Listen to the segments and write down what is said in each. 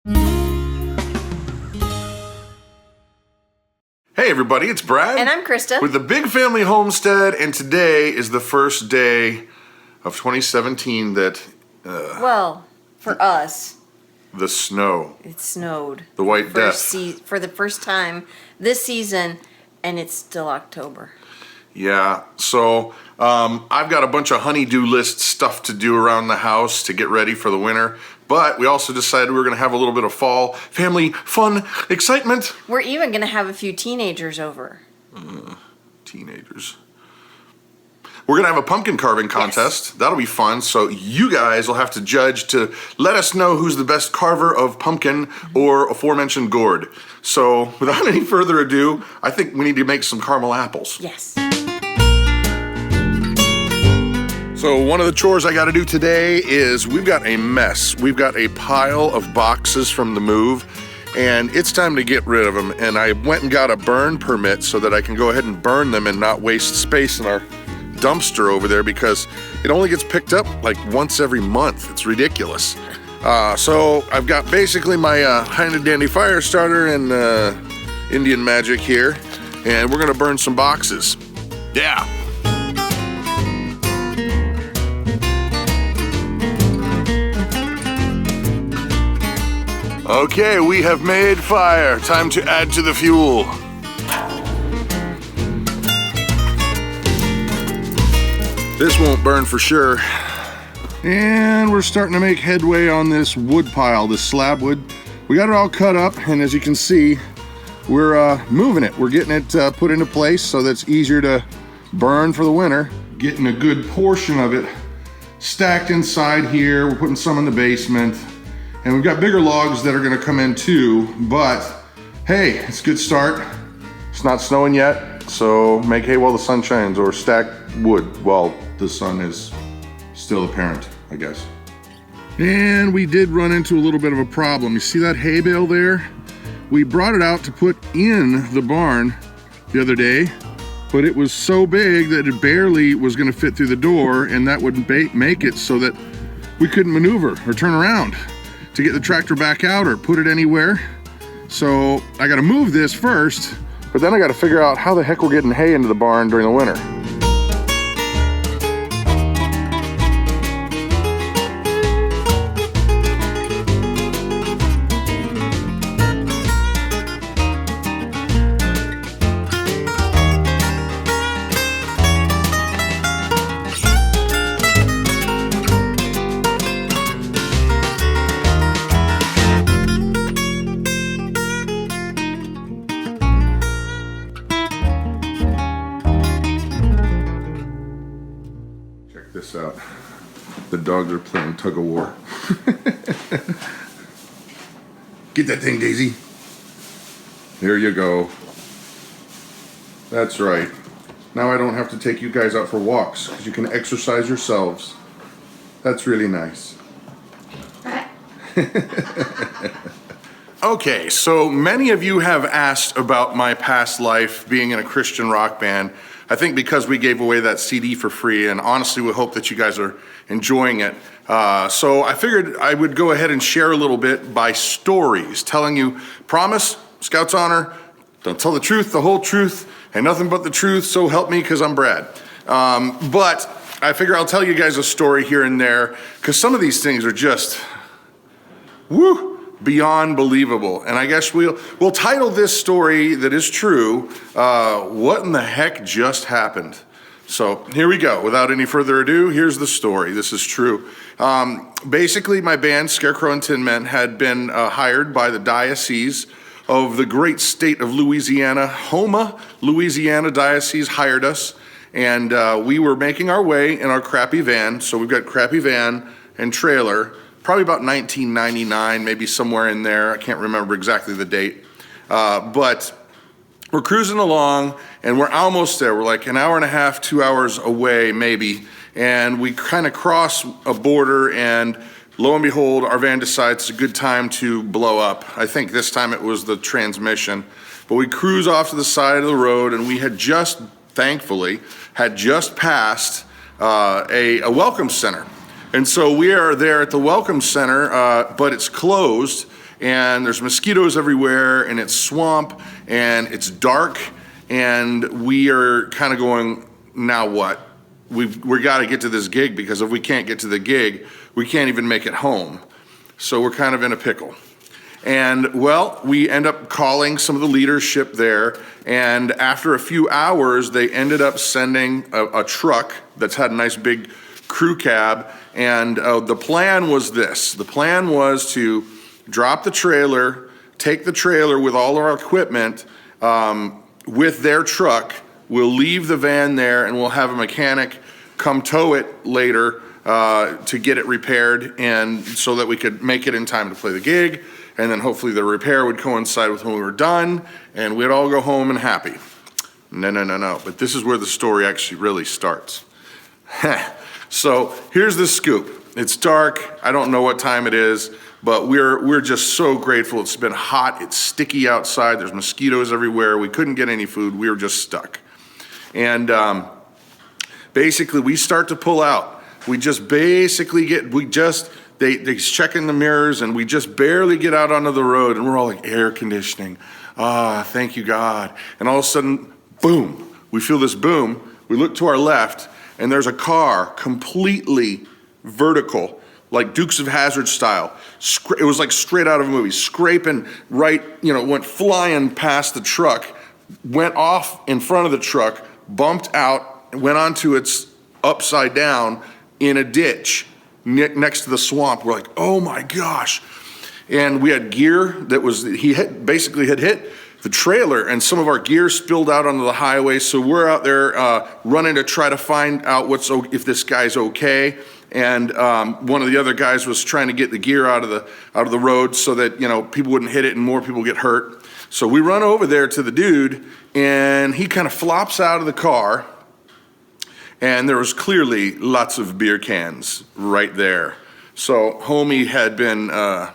Hey everybody, it's Brad. And I'm Christa. With the Big Family Homestead, and today is the first day of 2017 that... well, for us. The snow. It snowed. The White Death. For the first time this season, and it's still October. Yeah, so I've got a bunch of honey-do list stuff to do around the house to get ready for the winter. But we also decided we were going to have a little bit of fall family fun excitement. We're even going to have a few teenagers over. Teenagers. We're going to have a pumpkin carving contest. Yes. That'll be fun. So you guys will have to judge to let us know who's the best carver of pumpkin or aforementioned gourd. So without any further ado, I think we need to make some caramel apples. Yes. So one of the chores I got to do today is we've got a mess. We've got a pile of boxes from the move, and it's time to get rid of them. And I went and got a burn permit so that I can go ahead and burn them and not waste space in our dumpster over there, because it only gets picked up like once every month. It's ridiculous. So I've got basically my handy dandy fire starter and Indian magic here, and we're gonna burn some boxes. Yeah. Okay, we have made fire. Time to add to the fuel. This won't burn for sure. And we're starting to make headway on this wood pile, this slab wood. We got it all cut up, and as you can see, we're moving it. We're getting it put into place so that it's easier to burn for the winter. Getting a good portion of it stacked inside here. We're putting some in the basement. And we've got bigger logs that are gonna come in too, but hey, it's a good start. It's not snowing yet, so make hay while the sun shines, or stack wood while the sun is still apparent, I guess. And we did run into a little bit of a problem. You see that hay bale there? We brought it out to put in the barn the other day, but it was so big that it barely was gonna fit through the door, and that would make it so that we couldn't maneuver or turn around to get the tractor back out or put it anywhere. So I gotta move this first, but then I gotta figure out how the heck we're getting hay into the barn during the winter. This out. The dogs are playing tug of war. Get that thing, Daisy. There you go. That's right. Now I don't have to take you guys out for walks because you can exercise yourselves. That's really nice. Okay, so many of you have asked about my past life being in a Christian rock band. I think because we gave away that CD for free, and honestly we hope that you guys are enjoying it. So I figured I would go ahead and share a little bit by stories, telling you, promise, Scout's honor, don't tell the truth, the whole truth, and nothing but the truth, so help me, because I'm Brad. But I figure I'll tell you guys a story here and there, because some of these things are just, woo, beyond believable. And I guess we'll title this story that is true, What in the Heck Just Happened? So here we go. Without any further ado, here's the story. This is true. Basically, my band, Scarecrow and Tin Men, had been hired by the Diocese of the great state of Louisiana. Houma, Louisiana Diocese hired us, and we were making our way in our crappy van. So we've got crappy van and trailer, probably about 1999, maybe somewhere in there. I can't remember exactly the date. But we're cruising along, and we're almost there. We're like an hour and a half, 2 hours away, maybe. And we kind of cross a border, and lo and behold, our van decides it's a good time to blow up. I think this time it was the transmission. But we cruise off to the side of the road, and we had just, thankfully, had just passed a welcome center. And so we are there at the welcome center, but it's closed, and there's mosquitoes everywhere, and it's swamp, and it's dark, and we are kind of going, now what? We got to get to this gig, because if we can't get to the gig, we can't even make it home. So we're kind of in a pickle. And well, we end up calling some of the leadership there, and after a few hours, they ended up sending a truck that's had a nice big crew cab, and the plan was this. The plan was to drop the trailer, take the trailer with all of our equipment with their truck. We'll leave the van there, and we'll have a mechanic come tow it later to get it repaired, and so that we could make it in time to play the gig. And then hopefully the repair would coincide with when we were done, and we'd all go home and happy. No. But this is where the story actually really starts. So here's the scoop. It's dark. I don't know what time it is, but we're just so grateful. It's been hot. It's sticky outside. There's mosquitoes everywhere. We couldn't get any food. We were just stuck. And basically, we start to pull out. We just basically They check in the mirrors, and we just barely get out onto the road, and we're all like, air conditioning. Thank you, God. And all of a sudden, boom, we feel this boom. We look to our left, and there's a car completely vertical, like Dukes of Hazzard style. It was like straight out of a movie, scraping right, went flying past the truck, went off in front of the truck, bumped out, went onto its upside down in a ditch next to the swamp. We're like, oh my gosh. And we had gear that basically had hit the trailer, and some of our gear spilled out onto the highway. So we're out there running to try to find out if this guy's okay. And one of the other guys was trying to get the gear out of the road so that people wouldn't hit it and more people get hurt. So we run over there to the dude, and he kind of flops out of the car. And there was clearly lots of beer cans right there. So homie had been a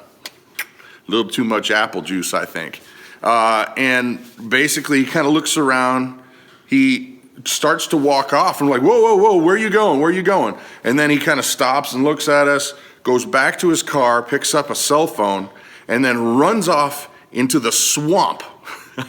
little too much apple juice, I think. And basically he kind of looks around. He starts to walk off, and we're like, whoa, where are you going? Where are you going? And then he kind of stops and looks at us, goes back to his car, picks up a cell phone, and then runs off into the swamp.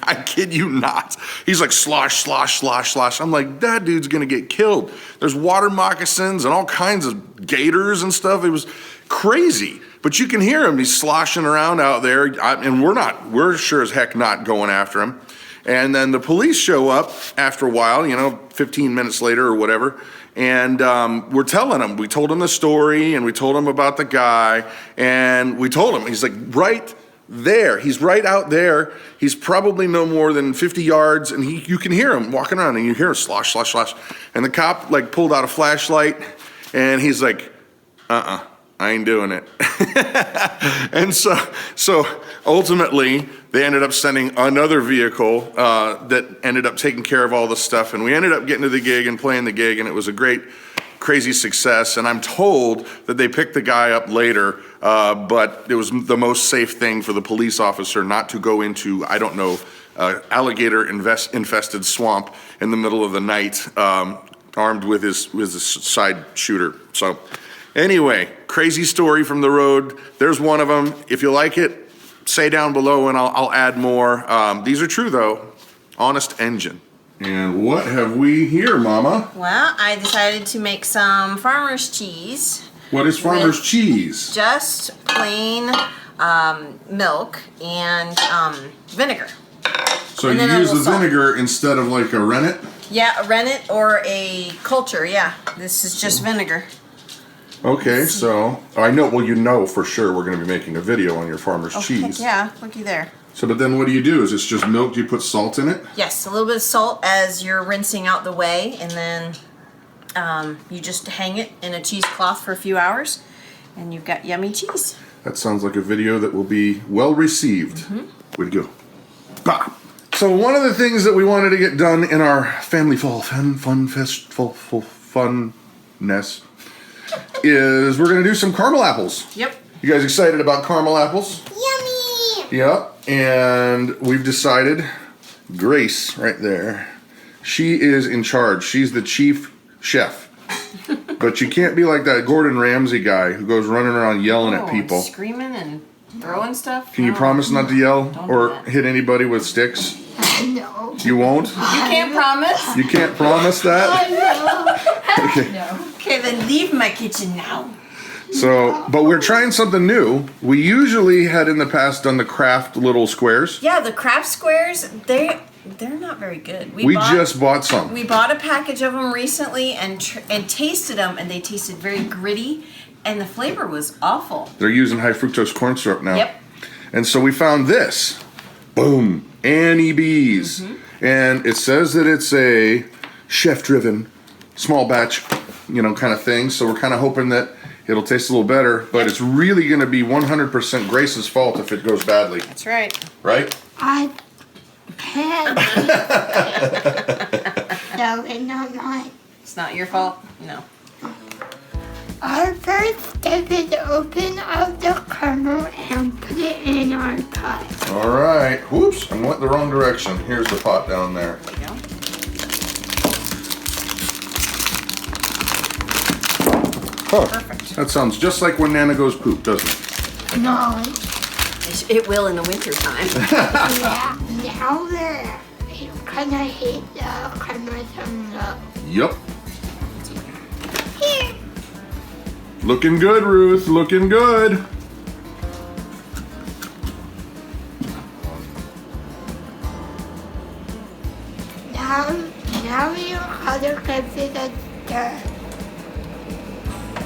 I kid you not. He's like, slosh, slosh, slosh, slosh. I'm like, that dude's gonna get killed. There's water moccasins and all kinds of gators and stuff. It was crazy. But you can hear him. He's sloshing around out there, and we're sure as heck not going after him. And then the police show up after a while, 15 minutes later or whatever, and we're telling him. We told him the story, and we told him about the guy, and we told him, he's like, right there. He's right out there. He's probably no more than 50 yards, and you can hear him walking around, and you hear him slosh, slosh, slosh. And the cop pulled out a flashlight, and he's like, I ain't doing it. And so ultimately, they ended up sending another vehicle that ended up taking care of all the stuff, and we ended up getting to the gig and playing the gig, and it was a great, crazy success. And I'm told that they picked the guy up later, but it was the most safe thing for the police officer not to go into, alligator infested swamp in the middle of the night, armed with his side shooter. So anyway, crazy story from the road. There's one of them. If you like it, say down below and I'll add more. These are true though. Honest engine. And what have we here, Mama? Well, I decided to make some farmer's cheese. What is farmer's cheese? Just plain milk and vinegar. So you use the vinegar instead of like a rennet? Yeah, a rennet or a culture, yeah. This is just vinegar. Okay, so I know, well, for sure we're going to be making a video on your farmer's cheese. Yeah, looky there. So, but then what do? Is it just milk? Do you put salt in it? Yes, a little bit of salt as you're rinsing out the whey, and then you just hang it in a cheesecloth for a few hours, and you've got yummy cheese. That sounds like a video that will be well received. Mm-hmm. Way to go. Bah. So one of the things that we wanted to get done in our family funness is we're going to do some caramel apples. Yep. You guys excited about caramel apples? Yummy! Yep. And we've decided, Grace right there, she is in charge. She's the chief chef. But you can't be like that Gordon Ramsay guy who goes running around yelling at people. Screaming and Throwing stuff? Can you No. promise not to yell Don't do or that. hit anybody with sticks? No. You won't? You can't promise? You can't promise that? No. Okay, then leave my kitchen now. So, but we're trying something new. We usually had in the past done the craft little squares. Yeah, the craft squares, they're not very good. We just bought some. We bought a package of them recently and tasted them, and they tasted very gritty, and the flavor was awful. They're using high fructose corn syrup now. Yep. And so we found this. Boom. Annie B's. And it says that it's a chef-driven, small batch, kind of thing. So we're kind of hoping that it'll taste a little better. But it's really going to be 100% Grace's fault if it goes badly. That's right. Right? I can't. No, it's not mine. It's not your fault? No. Our first step is to open up the kernel and put it in our pot. All right. Whoops. I went the wrong direction. Here's the pot down there. There you go. Huh. Perfect. That sounds just like when Nana goes poop, doesn't it? No. It will in the winter time. Yeah. Now we're gonna hit the kernel some low. Yep. Here. Looking good, Ruth. Looking good. Now your other gives it a stir.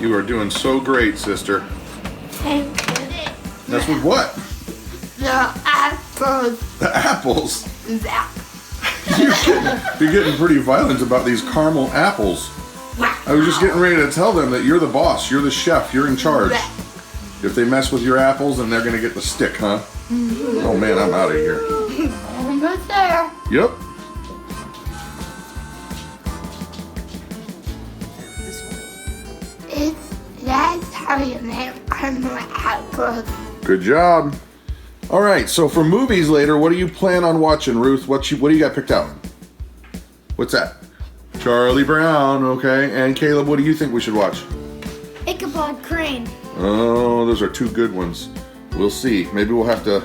You are doing so great, sister. And put it. That's with what? The apples. The apples. That. You're getting pretty violent about these caramel apples. I was just getting ready to tell them that you're the boss, you're the chef, you're in charge. If they mess with your apples, then they're gonna get the stick, huh? Oh man, I'm out of here. Almost there. Yep. This one. That's how you make caramel apples. Good job. All right, so for movies later, what do you plan on watching, Ruth? What do you got picked out? What's that? Charlie Brown, okay. And Caleb, what do you think we should watch? Ichabod Crane. Oh, those are two good ones. We'll see. Maybe we'll have to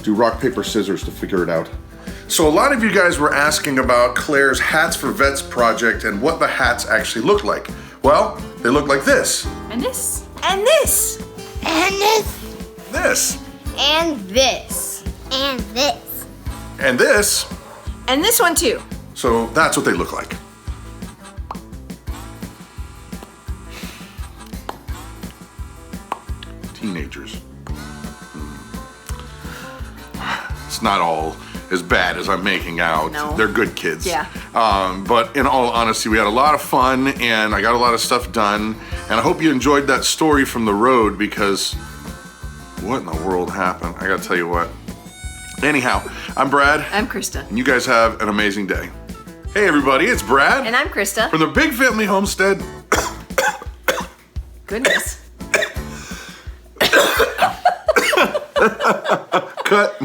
do rock, paper, scissors to figure it out. So a lot of you guys were asking about Claire's Hats for Vets project and what the hats actually look like. Well, they look like this. And this. And this. And this. This. And this. And this. And this. And this one too. So that's what they look like. Teenagers. It's not all as bad as I'm making out. No. They're good kids. Yeah. But in all honesty, we had a lot of fun and I got a lot of stuff done. And I hope you enjoyed that story from the road because what in the world happened? I gotta tell you what. Anyhow, I'm Brad. I'm Christa. And you guys have an amazing day. Hey everybody, it's Brad. And I'm Christa. From the Big Family Homestead. Goodness. Cut.